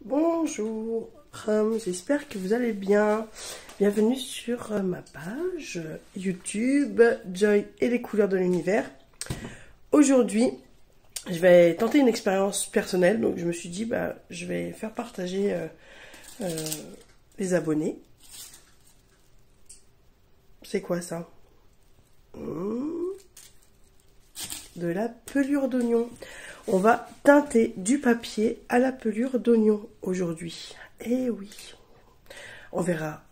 Bonjour, j'espère que vous allez bien. Bienvenue sur ma page YouTube Joy et les couleurs de l'univers. Aujourd'hui, je vais tenter une expérience personnelle, donc je me suis dit je vais faire partager les abonnés. C'est quoi ça? De la pelure d'oignon. On va teinter du papier à la pelure d'oignon aujourd'hui. Et oui, on verra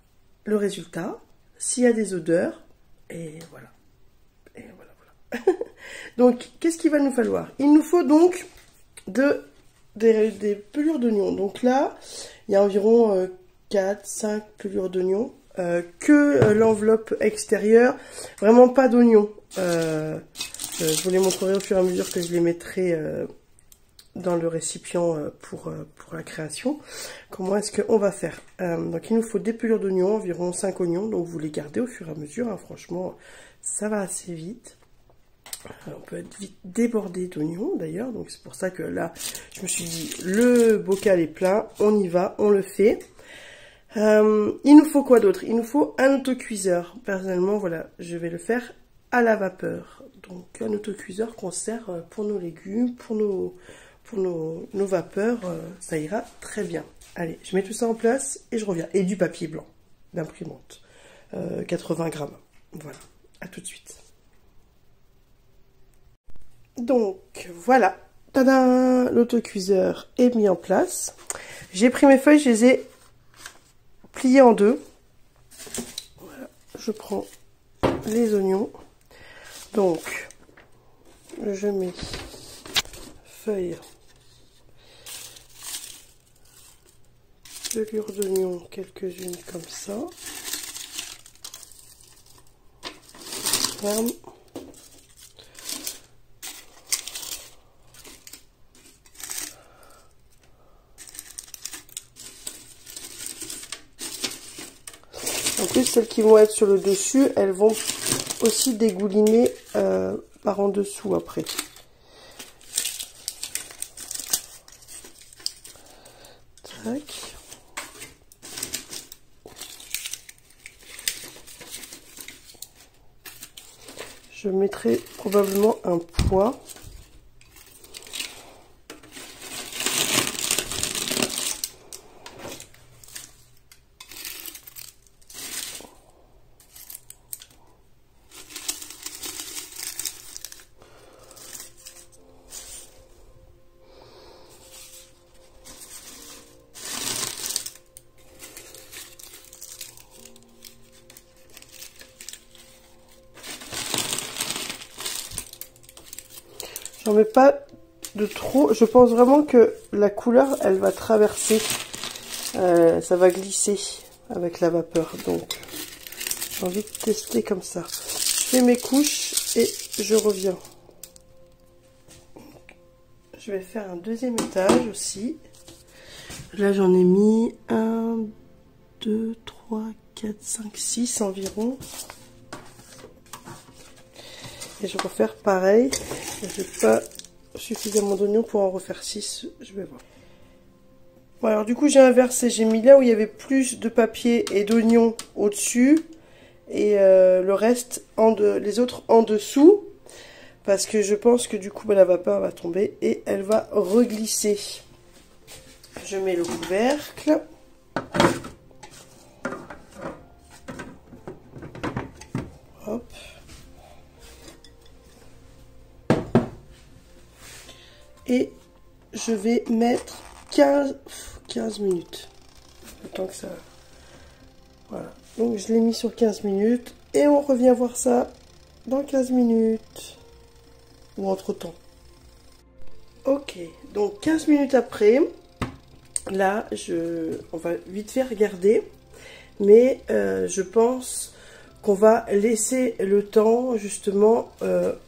le résultat, s'il y a des odeurs, et voilà. Et voilà. Donc, qu'est-ce qu'il va nous falloir? Il nous faut donc des pelures d'oignon. Donc là, il y a environ 4-5 pelures d'oignon. Que l'enveloppe extérieure, vraiment pas d'oignon. Je vous les montrerai au fur et à mesure que je les mettrai dans le récipient pour la création. Comment est-ce qu'on va faire? Donc il nous faut des pelures d'oignons, environ 5 oignons, donc vous les gardez au fur et à mesure, hein. Franchement ça va assez vite. On peut être vite débordé d'oignons d'ailleurs, donc c'est pour ça que là je me suis dit le bocal est plein, on y va, on le fait. Il nous faut quoi d'autre? Il nous faut un autocuiseur. Personnellement, voilà, je vais le faire à la vapeur. Donc, un autocuiseur qu'on sert pour nos légumes, pour nos vapeurs, ça ira très bien. Allez, je mets tout ça en place et je reviens. Et du papier blanc d'imprimante, 80 grammes. Voilà, à tout de suite. Donc, voilà, tadam, l'autocuiseur est mis en place. J'ai pris mes feuilles, je les ai plié en deux. Voilà, je prends les oignons. Donc, je mets feuilles, pelure d'oignon, quelques-unes comme ça. Ferme. En plus, celles qui vont être sur le dessus, elles vont aussi dégouliner par en dessous après. Tac. Je mettrai probablement un poids. J'en mets pas de trop. Je pense vraiment que la couleur, elle va traverser. Ça va glisser avec la vapeur. Donc, j'ai envie de tester comme ça. Je fais mes couches et je reviens. Je vais faire un deuxième étage aussi. Là, j'en ai mis 1, 2, 3, 4, 5, 6 environ. Et je vais refaire pareil. Je n'ai pas suffisamment d'oignons pour en refaire 6. Je vais voir. Bon, alors du coup, j'ai inversé. J'ai mis là où il y avait plus de papier et d'oignons au-dessus. Et le reste, les autres en dessous. Parce que je pense que du coup, la vapeur va tomber et elle va reglisser. Je mets le couvercle. Hop. Et je vais mettre 15 minutes. Le temps que ça... Voilà. Donc je l'ai mis sur 15 minutes. Et on revient voir ça dans 15 minutes. Ou entre temps. Ok. Donc 15 minutes après. Là, on va vite fait regarder. Mais je pense qu'on va laisser le temps justement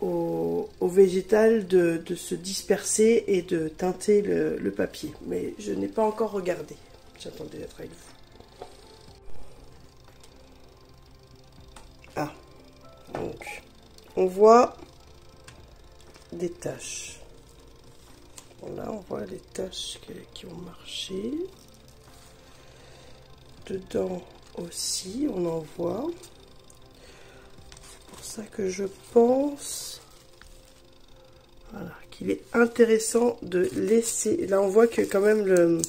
au végétal de se disperser et de teinter le papier. Mais je n'ai pas encore regardé. J'attendais d'être avec vous. Ah, donc on voit des taches. Là, on voit les taches qui ont marché. Dedans aussi, on en voit. C'est pour ça que je pense, voilà, qu'il est intéressant de laisser. Là, on voit que quand même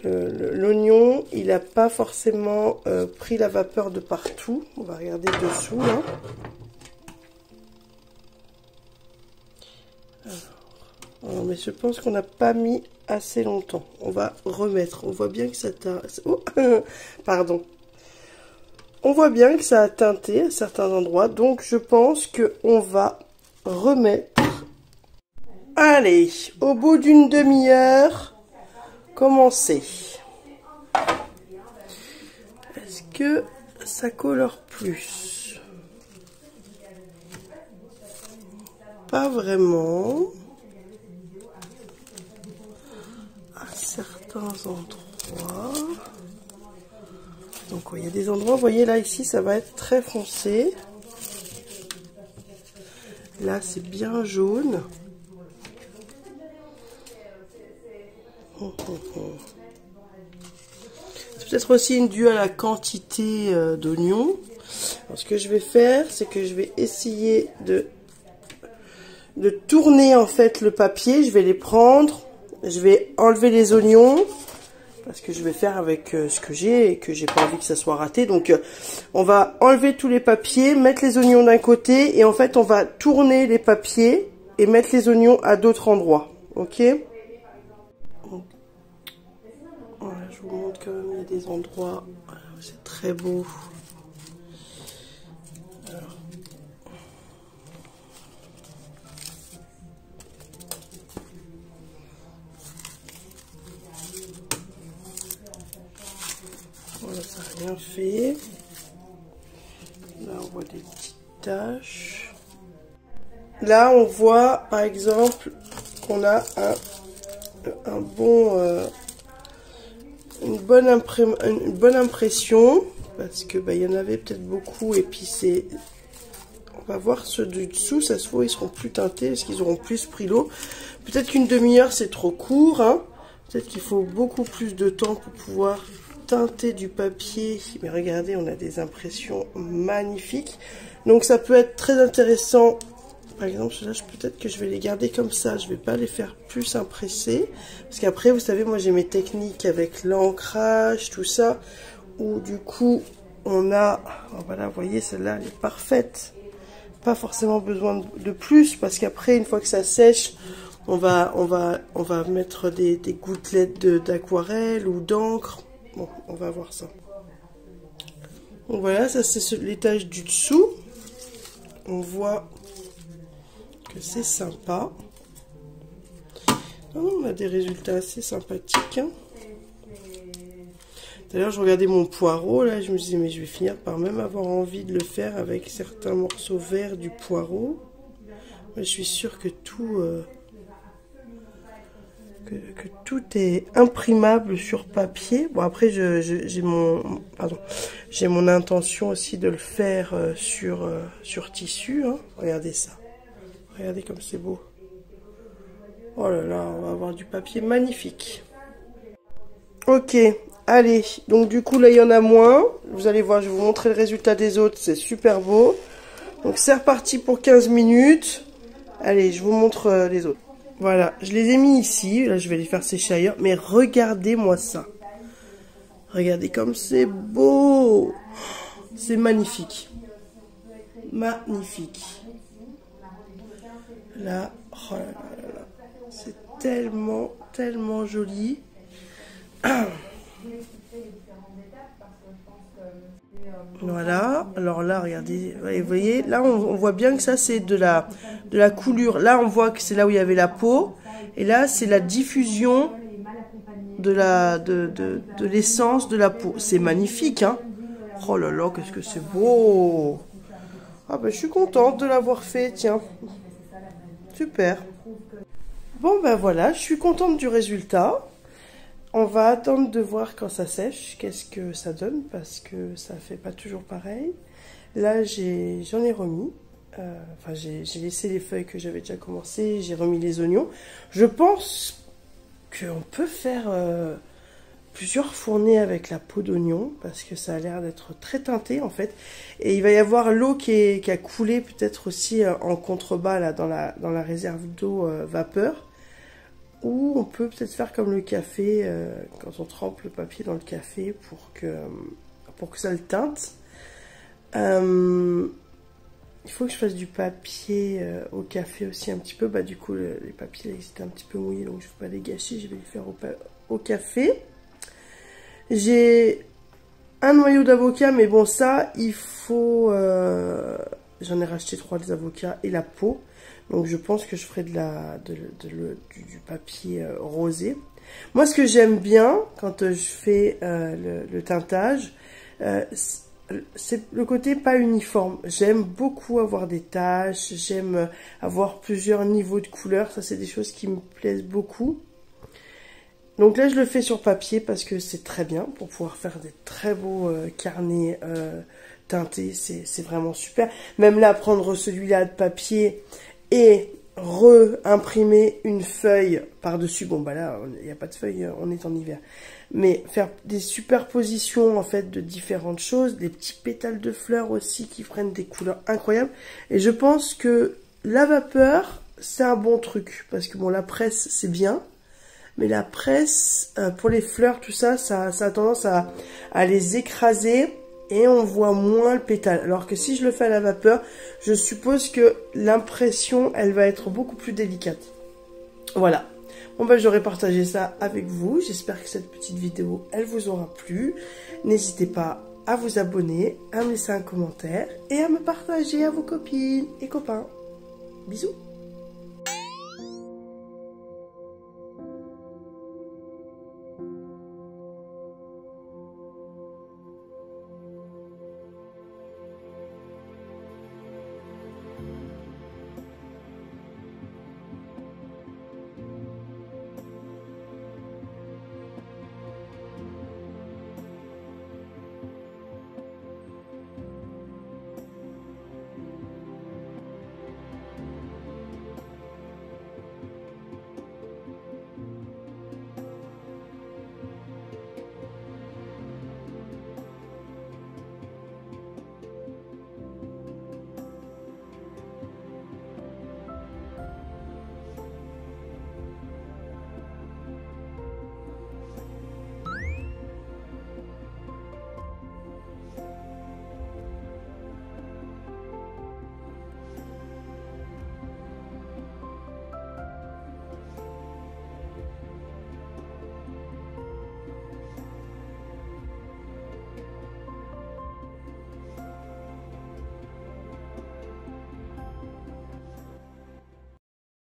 l'oignon, il n'a pas forcément pris la vapeur de partout. On va regarder dessous, là. Alors, mais je pense qu'on n'a pas mis assez longtemps. On va remettre. On voit bien que ça oh, pardon. On voit bien que ça a teinté à certains endroits. Donc, je pense qu'on va remettre. Allez, au bout d'une demi-heure, commencer. Est-ce que ça colore plus? Pas vraiment. À certains endroits. Donc il y a des endroits, vous voyez là ici, ça va être très foncé. Là c'est bien jaune. C'est peut-être aussi dû à la quantité d'oignons. Ce que je vais faire, c'est que je vais essayer de tourner en fait le papier. Je vais les prendre, je vais enlever les oignons parce que je vais faire avec ce que j'ai et que j'ai pas envie que ça soit raté. Donc on va enlever tous les papiers, mettre les oignons d'un côté et en fait on va tourner les papiers et mettre les oignons à d'autres endroits. Ok? Voilà, je vous montre quand même, il y a des endroits où c'est très beau. Alors. Voilà, ça n'a rien fait. Là, on voit des petites taches. Là, on voit, par exemple, qu'on a un bon... une bonne impression. Parce que il y en avait peut-être beaucoup. Et puis, c'est... On va voir ceux du dessous. Ça se voit, ils seront plus teintés parce qu'ils auront plus pris l'eau. Peut-être qu'une demi-heure, c'est trop court. Hein. Peut-être qu'il faut beaucoup plus de temps pour pouvoir... teinter du papier, mais regardez, on a des impressions magnifiques. Donc ça peut être très intéressant. Par exemple, là, peut-être que je vais les garder comme ça. Je vais pas les faire plus impresser. Parce qu'après, vous savez, moi j'ai mes techniques avec l'ancrage, tout ça. Où du coup, on a... Oh, voilà, vous voyez, celle-là, elle est parfaite. Pas forcément besoin de plus. Parce qu'après, une fois que ça sèche, on va mettre des gouttelettes d'aquarelle ou d'encre. Bon, on va voir ça. Donc voilà, ça c'est l'étage du dessous. On voit que c'est sympa. On a des résultats assez sympathiques. Hein. D'ailleurs, je regardais mon poireau, là, je me disais, mais je vais finir par même avoir envie de le faire avec certains morceaux verts du poireau. Mais je suis sûre que tout... Que tout est imprimable sur papier. Bon, après, j'ai mon intention aussi de le faire sur tissu. Hein. Regardez ça. Regardez comme c'est beau. Oh là là, on va avoir du papier magnifique. Ok, allez. Donc du coup, là, il y en a moins. Vous allez voir, je vais vous montrer le résultat des autres. C'est super beau. Donc c'est reparti pour 15 minutes. Allez, je vous montre les autres. Voilà, je les ai mis ici. Là, je vais les faire sécher ailleurs. Mais regardez-moi ça. Regardez comme c'est beau. C'est magnifique. Magnifique. Là, oh là là là. C'est tellement, tellement joli. Voilà, alors là, regardez, vous voyez, là, on voit bien que ça, c'est de la coulure. Là, on voit que c'est là où il y avait la peau. Et là, c'est la diffusion de l'essence de la peau. C'est magnifique, hein. Oh là là, qu'est-ce que c'est beau. Ah ben, je suis contente de l'avoir fait, tiens. Super. Bon, ben voilà, je suis contente du résultat. On va attendre de voir quand ça sèche, qu'est-ce que ça donne, parce que ça fait pas toujours pareil. Là, j'en ai remis. Enfin, j'ai laissé les feuilles que j'avais déjà commencé, j'ai remis les oignons. Je pense qu'on peut faire plusieurs fournées avec la peau d'oignon, parce que ça a l'air d'être très teinté en fait. Et il va y avoir l'eau qui a coulé peut-être aussi en contrebas là, dans la réserve d'eau vapeur. Ou on peut peut-être faire comme le café, quand on trempe le papier dans le café pour que ça le teinte. Il faut que je fasse du papier au café aussi un petit peu. Bah, du coup, les papiers ils étaient un petit peu mouillés, donc je ne vais pas les gâcher. Je vais les faire au café. J'ai un noyau d'avocat, mais bon, ça, il faut... j'en ai racheté 3 des avocats et la peau. Donc, je pense que je ferai du papier rosé. Moi, ce que j'aime bien quand je fais le teintage, c'est le côté pas uniforme. J'aime beaucoup avoir des taches, j'aime avoir plusieurs niveaux de couleurs. Ça, c'est des choses qui me plaisent beaucoup. Donc là, je le fais sur papier parce que c'est très bien pour pouvoir faire des très beaux carnets teintés. C'est vraiment super. Même là, prendre celui-là de papier et re-imprimer une feuille par-dessus. Bon, bah là, il n'y a pas de feuille, on est en hiver. Mais faire des superpositions, en fait, de différentes choses. Des petits pétales de fleurs aussi qui prennent des couleurs incroyables. Et je pense que la vapeur, c'est un bon truc. Parce que bon, la presse, c'est bien. Mais la presse, pour les fleurs, tout ça, ça a tendance à les écraser et on voit moins le pétale. Alors que si je le fais à la vapeur, je suppose que l'impression, elle va être beaucoup plus délicate. Voilà. Bon ben, j'aurais partagé ça avec vous. J'espère que cette petite vidéo, elle vous aura plu. N'hésitez pas à vous abonner, à me laisser un commentaire et à me partager à vos copines et copains. Bisous.